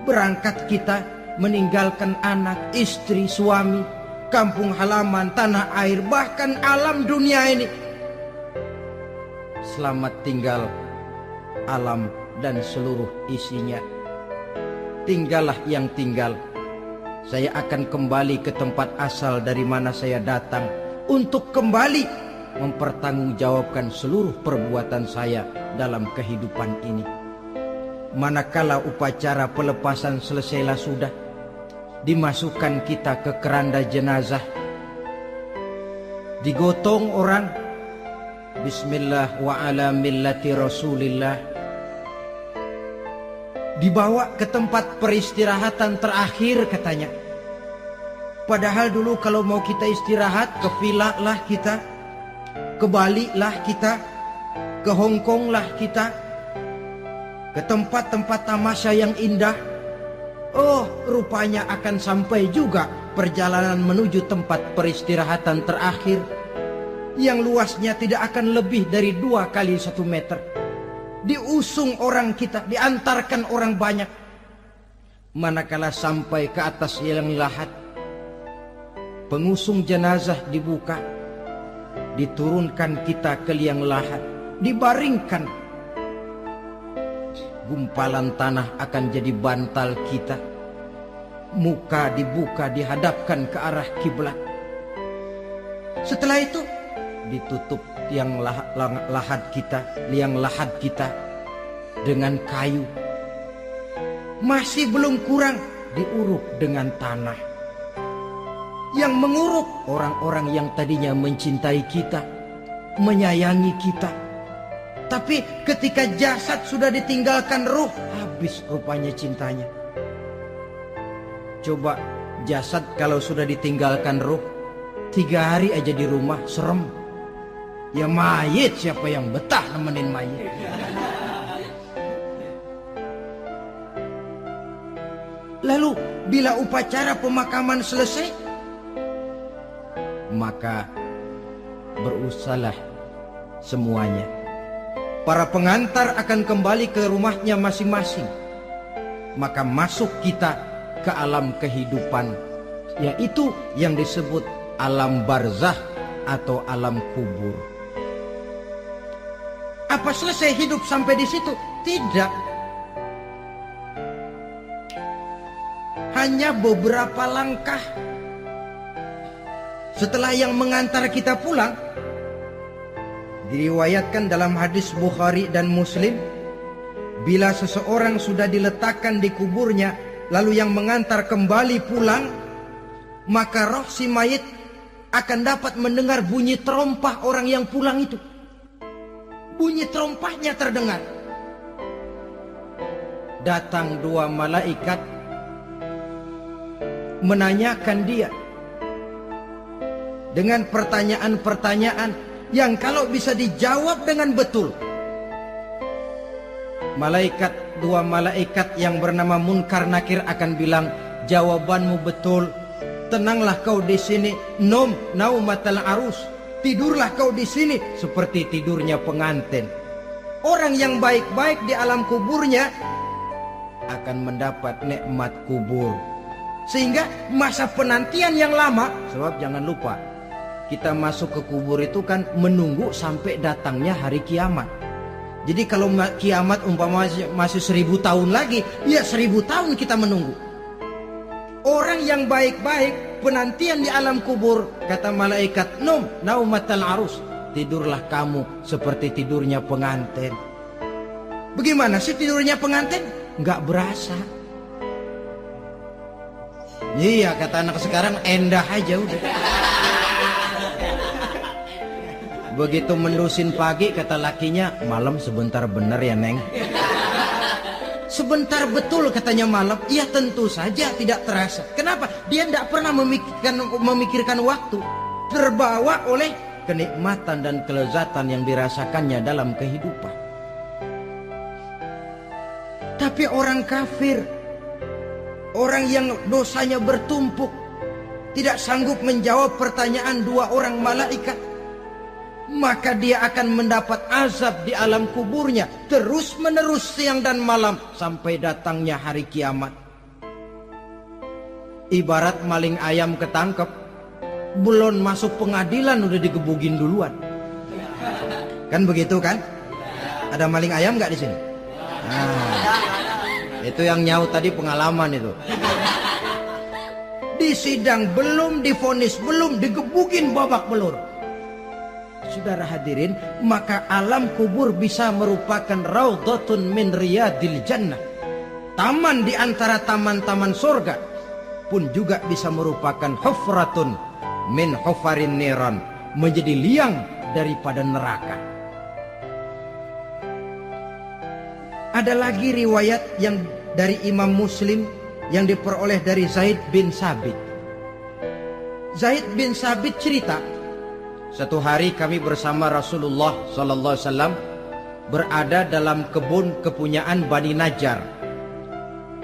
S2: berangkat kita meninggalkan anak, istri, suami, kampung halaman, tanah air, bahkan alam dunia ini. Selamat tinggal alam dan seluruh isinya. Tinggallah yang tinggal. Saya akan kembali ke tempat asal dari mana saya datang, untuk kembali mempertanggungjawabkan seluruh perbuatan saya dalam kehidupan ini. Manakala upacara pelepasan selesailah sudah, dimasukkan kita ke keranda jenazah, digotong orang, bismillah wa ala millati rasulillah, dibawa ke tempat peristirahatan terakhir katanya. Padahal dulu kalau mau kita istirahat, ke villa lah kita, ke Bali lah kita, ke Hong Kong lah kita, ke tempat-tempat tamasya yang indah. Oh, rupanya akan sampai juga perjalanan menuju tempat peristirahatan terakhir, yang luasnya tidak akan lebih dari 2 kali 1 meter. Diusung orang kita, diantarkan orang banyak. Manakala sampai ke atas liang lahat, pengusung jenazah dibuka, diturunkan kita ke liang lahat, dibaringkan. Gumpalan tanah akan jadi bantal kita. Muka dibuka, dihadapkan ke arah kiblat. Setelah itu ditutup liang lahat kita dengan kayu. Masih belum kurang, diuruk dengan tanah. Yang menguruk orang-orang yang tadinya mencintai kita, menyayangi kita. Tapi ketika jasad sudah ditinggalkan ruh, habis rupanya cintanya. Coba jasad kalau sudah ditinggalkan ruh 3 hari aja di rumah serem. Ya mayit siapa yang betah nemenin mayit. Lalu bila upacara pemakaman selesai, maka berusahalah semuanya. Para pengantar akan kembali ke rumahnya masing-masing. Maka masuk kita ke alam kehidupan, yaitu yang disebut alam barzah atau alam kubur. Apa selesai hidup sampai di situ? Tidak. Hanya beberapa langkah setelah yang mengantar kita pulang. Diriwayatkan dalam hadis Bukhari dan Muslim, bila seseorang sudah diletakkan di kuburnya, lalu yang mengantar kembali pulang, maka roh si mayit akan dapat mendengar bunyi terompah orang yang pulang itu. Bunyi terompahnya terdengar. Datang 2 malaikat menanyakan dia dengan pertanyaan-pertanyaan yang kalau bisa dijawab dengan betul. Dua malaikat yang bernama Munkar Nakir akan bilang, jawabanmu betul. Tenanglah kau di sini, naumatal arus. Tidurlah kau di sini seperti tidurnya pengantin. Orang yang baik-baik di alam kuburnya akan mendapat nikmat kubur. Sehingga masa penantian yang lama, sebab jangan lupa, kita masuk ke kubur itu kan menunggu sampai datangnya hari kiamat. Jadi kalau kiamat umpama masih 1000 tahun lagi, ya 1000 tahun kita menunggu. Orang yang baik-baik penantian di alam kubur, kata malaikat, naumatal arus. Tidurlah kamu seperti tidurnya pengantin. Bagaimana sih tidurnya pengantin? Nggak berasa. Iya, kata anak sekarang, endah aja udah. Begitu mendusin pagi, kata lakinya, malam sebentar bener ya Neng. Sebentar betul katanya malam. Iya tentu saja tidak terasa. Kenapa? Dia tidak pernah memikirkan waktu. Terbawa oleh kenikmatan dan kelezatan yang dirasakannya dalam kehidupan. Tapi orang kafir, orang yang dosanya bertumpuk, tidak sanggup menjawab pertanyaan 2 orang malaikat, maka dia akan mendapat azab di alam kuburnya terus menerus siang dan malam sampai datangnya hari kiamat. Ibarat maling ayam ketangkep, belum masuk pengadilan udah digebugin duluan. Kan begitu kan? Ada maling ayam nggak di sini? Nah, itu yang nyaut tadi pengalaman itu. Di sidang belum divonis, belum digebugin babak belur. Saudara hadirin, maka alam kubur bisa merupakan raudhatun min riyadil jannah. Taman di antara taman-taman surga, pun juga bisa merupakan hufratun min hufarin niran, menjadi liang daripada neraka. Ada lagi riwayat yang dari Imam Muslim yang diperoleh dari Zaid bin Sabit. Zaid bin Sabit cerita, satu hari kami bersama Rasulullah SAW berada dalam kebun kepunyaan Bani Najjar.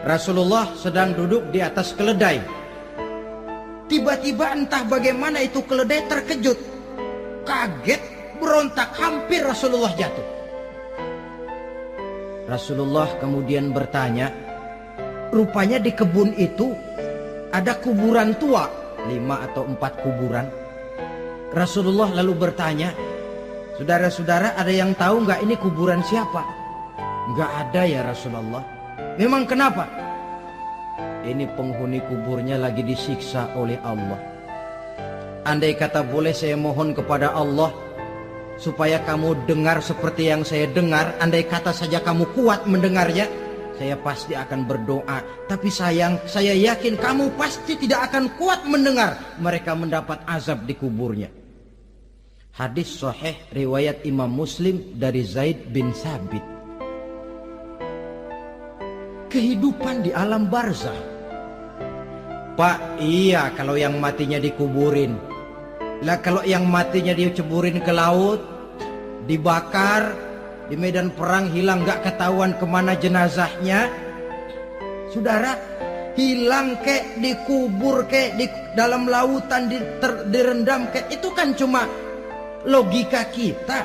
S2: Rasulullah sedang duduk di atas keledai. Tiba-tiba entah bagaimana itu keledai terkejut, kaget, berontak, hampir Rasulullah jatuh. Rasulullah kemudian bertanya, rupanya di kebun itu ada kuburan tua, 5 atau 4 kuburan. Rasulullah lalu bertanya, saudara-saudara ada yang tahu nggak ini kuburan siapa? Nggak ada ya Rasulullah. Memang kenapa? Ini penghuni kuburnya lagi disiksa oleh Allah. Andai kata boleh saya mohon kepada Allah supaya kamu dengar seperti yang saya dengar, andai kata saja kamu kuat mendengarnya, saya pasti akan berdoa. Tapi sayang, saya yakin kamu pasti tidak akan kuat mendengar mereka mendapat azab di kuburnya. Hadis sahih riwayat Imam Muslim dari Zaid bin Sabit. Kehidupan di alam barzah Pak, iya kalau yang matinya dikuburin. Lah kalau yang matinya diceburin ke laut, dibakar, di medan perang hilang gak ketahuan kemana jenazahnya. Saudara, hilang kek, dikubur kek, di dalam lautan direndam kek, itu kan cuma logika kita.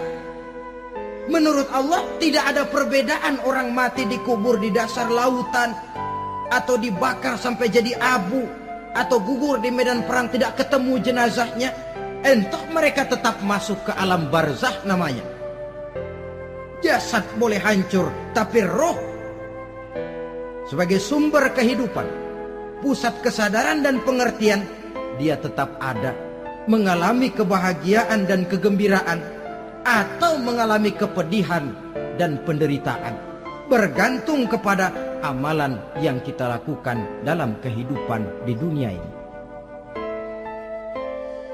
S2: Menurut Allah tidak ada perbedaan orang mati dikubur di dasar lautan, atau dibakar sampai jadi abu, atau gugur di medan perang tidak ketemu jenazahnya. Entah mereka tetap masuk ke alam barzakh namanya. Jasad boleh hancur, tapi roh sebagai sumber kehidupan, pusat kesadaran dan pengertian, dia tetap ada, mengalami kebahagiaan dan kegembiraan, atau mengalami kepedihan dan penderitaan, bergantung kepada amalan yang kita lakukan dalam kehidupan di dunia ini.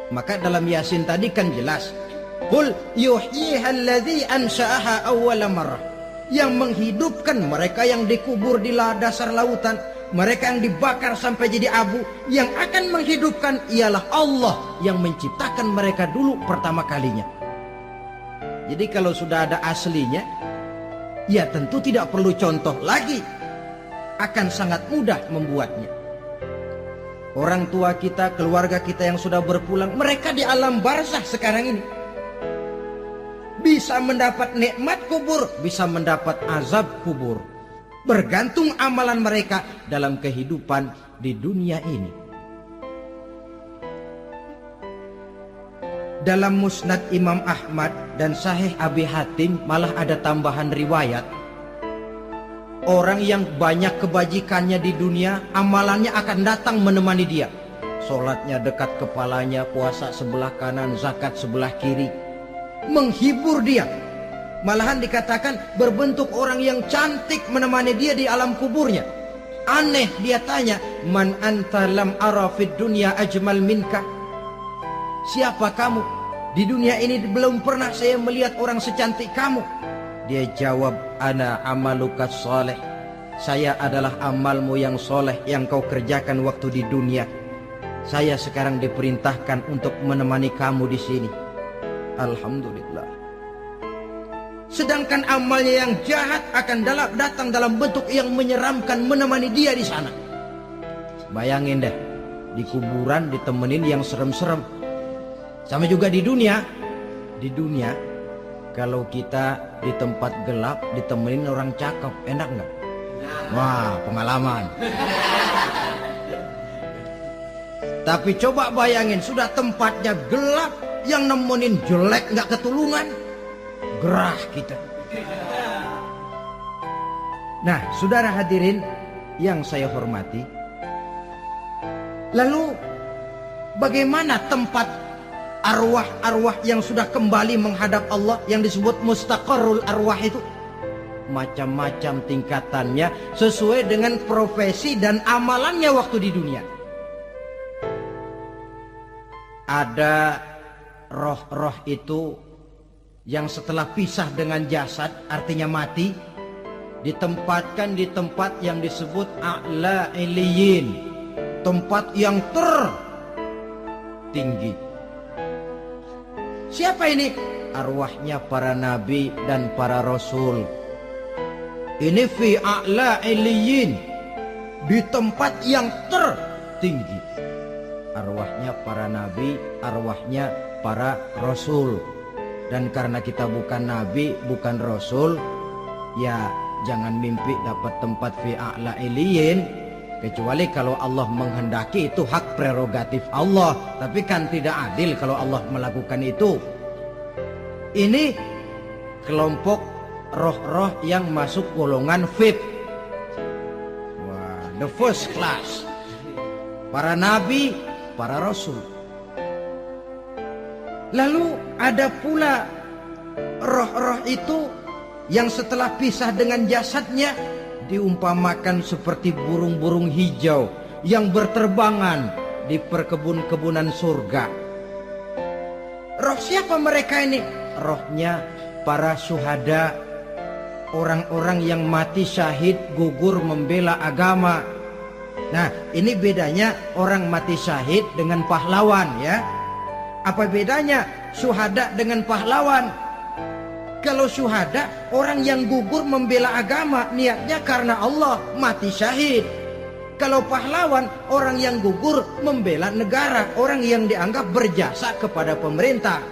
S2: Maka dalam Yasin tadi kan jelas, qul yuhyiha alladzi ansha'aha awwala marrah, yang menghidupkan mereka yang dikubur di dasar lautan, mereka yang dibakar sampai jadi abu, yang akan menghidupkan ialah Allah yang menciptakan mereka dulu pertama kalinya. Jadi kalau sudah ada aslinya, ya tentu tidak perlu contoh lagi, akan sangat mudah membuatnya. Orang tua kita, keluarga kita yang sudah berpulang, mereka di alam barzakh sekarang ini bisa mendapat nikmat kubur, bisa mendapat azab kubur, bergantung amalan mereka dalam kehidupan di dunia ini. Dalam Musnad Imam Ahmad dan Sahih Abi Hatim malah ada tambahan riwayat, orang yang banyak kebajikannya di dunia, amalannya akan datang menemani dia. Sholatnya dekat kepalanya, puasa sebelah kanan, zakat sebelah kiri, menghibur dia. Malahan dikatakan berbentuk orang yang cantik menemani dia di alam kuburnya. Aneh, dia tanya, man anta lam ara fid dunya ajmal minka. Siapa kamu? Di dunia ini belum pernah saya melihat orang secantik kamu. Dia jawab, ana amaluka soleh. Saya adalah amalmu yang soleh yang kau kerjakan waktu di dunia. Saya sekarang diperintahkan untuk menemani kamu di sini. Alhamdulillah. Sedangkan amalnya yang jahat akan datang dalam bentuk yang menyeramkan menemani dia di sana. Bayangin deh, di kuburan ditemenin yang serem-serem. Sama juga di dunia. Di dunia, kalau kita di tempat gelap ditemenin orang cakep, enak nggak? Wah, pengalaman. Tapi coba bayangin, sudah tempatnya gelap, yang nemenin jelek nggak ketulungan, gerah kita. Nah, saudara hadirin yang saya hormati, lalu bagaimana tempat arwah-arwah yang sudah kembali menghadap Allah yang disebut mustaqarrul arwah itu? Macam-macam tingkatannya sesuai dengan profesi dan amalannya waktu di dunia. Ada roh-roh itu yang setelah pisah dengan jasad, artinya mati, ditempatkan di tempat yang disebut a'la iliyin, tempat yang tertinggi. Siapa ini? Arwahnya para nabi dan para rasul. Ini fi a'la iliyin, di tempat yang tertinggi. Arwahnya para nabi, arwahnya para rasul. Dan karena kita bukan nabi, bukan rasul, ya jangan mimpi dapat tempat fi a'la iliyin, kecuali kalau Allah menghendaki. Itu hak prerogatif Allah. Tapi kan tidak adil kalau Allah melakukan itu. Ini kelompok roh-roh yang masuk golongan VIP. Wah, the first class. Para nabi, para rasul. Lalu ada pula roh-roh itu yang setelah pisah dengan jasadnya diumpamakan seperti burung-burung hijau yang berterbangan di perkebun-kebunan surga. Roh siapa mereka ini? Rohnya para syuhada, orang-orang yang mati syahid gugur membela agama, Nah, ini bedanya orang mati syahid dengan pahlawan ya. Apa bedanya syuhada dengan pahlawan? Kalau syuhada, orang yang gugur membela agama, niatnya karena Allah, mati syahid. Kalau pahlawan, orang yang gugur membela negara, orang yang dianggap berjasa kepada pemerintah.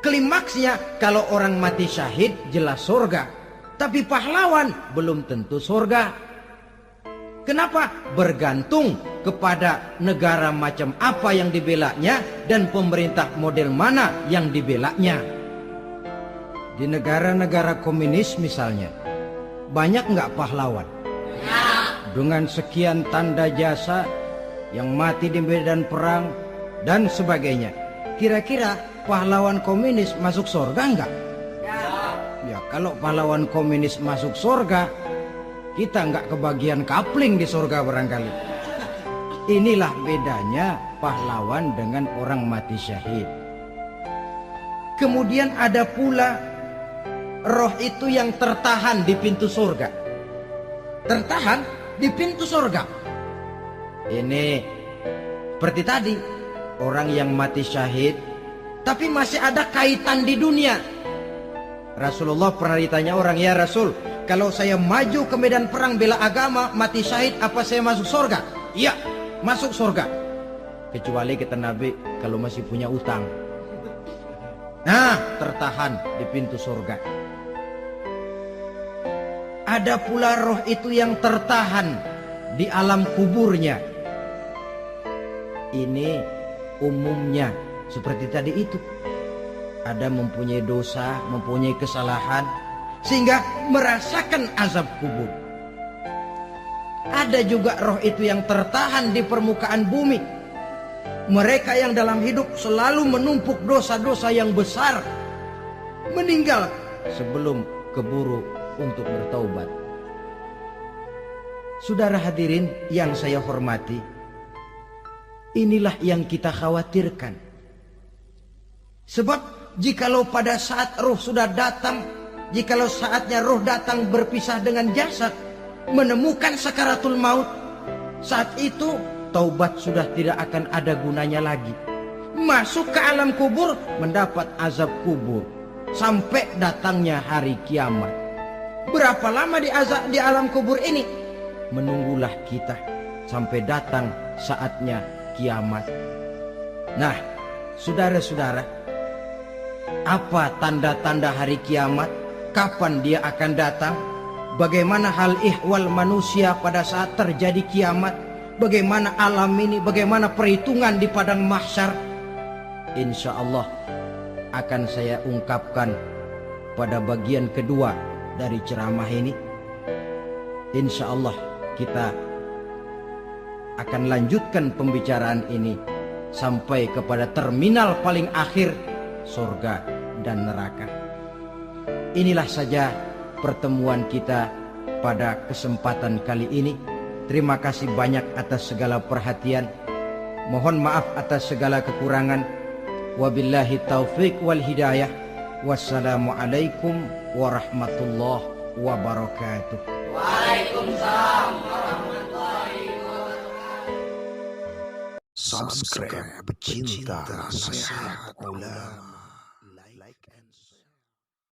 S2: Klimaksnya, kalau orang mati syahid jelas surga, tapi pahlawan belum tentu surga. Kenapa? Bergantung kepada negara macam apa yang dibelanya dan pemerintah model mana yang dibelanya. Di negara-negara komunis misalnya, banyak nggak pahlawan? Dengan sekian tanda jasa yang mati di medan perang dan sebagainya. Kira-kira pahlawan komunis masuk surga enggak? Ya, kalau pahlawan komunis masuk surga, kita enggak kebagian kapling di surga barangkali. Inilah bedanya pahlawan dengan orang mati syahid. Kemudian ada pula roh itu yang tertahan di pintu surga. Tertahan di pintu surga. Ini seperti tadi, orang yang mati syahid tapi masih ada kaitan di dunia. Rasulullah pernah ditanya orang, ya Rasul, kalau saya maju ke medan perang bela agama, mati syahid, apa saya masuk surga? Iya, masuk surga. Kecuali kata Nabi, kalau masih punya utang. Nah, tertahan di pintu surga. Ada pula roh itu yang tertahan di alam kuburnya. Ini umumnya seperti tadi itu. Ada mempunyai dosa, mempunyai kesalahan, sehingga merasakan azab kubur. Ada juga roh itu yang tertahan di permukaan bumi. Mereka yang dalam hidup selalu menumpuk dosa-dosa yang besar, meninggal sebelum keburu untuk bertaubat. Saudara hadirin yang saya hormati, inilah yang kita khawatirkan. Sebab jikalau pada saat roh sudah datang, jikalau saatnya roh datang berpisah dengan jasad, menemukan sakaratul maut, saat itu taubat sudah tidak akan ada gunanya lagi. Masuk ke alam kubur, mendapat azab kubur sampai datangnya hari kiamat. Berapa lama di alam kubur ini? Menunggulah kita sampai datang saatnya kiamat. Nah, saudara-saudara, apa tanda-tanda hari kiamat? Kapan dia akan datang? Bagaimana hal ihwal manusia pada saat terjadi kiamat? Bagaimana alam ini? Bagaimana perhitungan di padang mahsyar? Insya Allah akan saya ungkapkan pada bagian kedua dari ceramah ini. Insya Allah kita akan lanjutkan pembicaraan ini sampai kepada terminal paling akhir, surga dan neraka. Inilah saja pertemuan kita pada kesempatan kali ini. Terima kasih banyak atas segala perhatian. Mohon maaf atas segala kekurangan. Wabillahi taufiq wal hidayah. Wassalamualaikum warahmatullahi wabarakatuh.
S3: Waalaikumsalam warahmatullahi wabarakatuh.
S1: Subscribe pecinta nasihat ulama.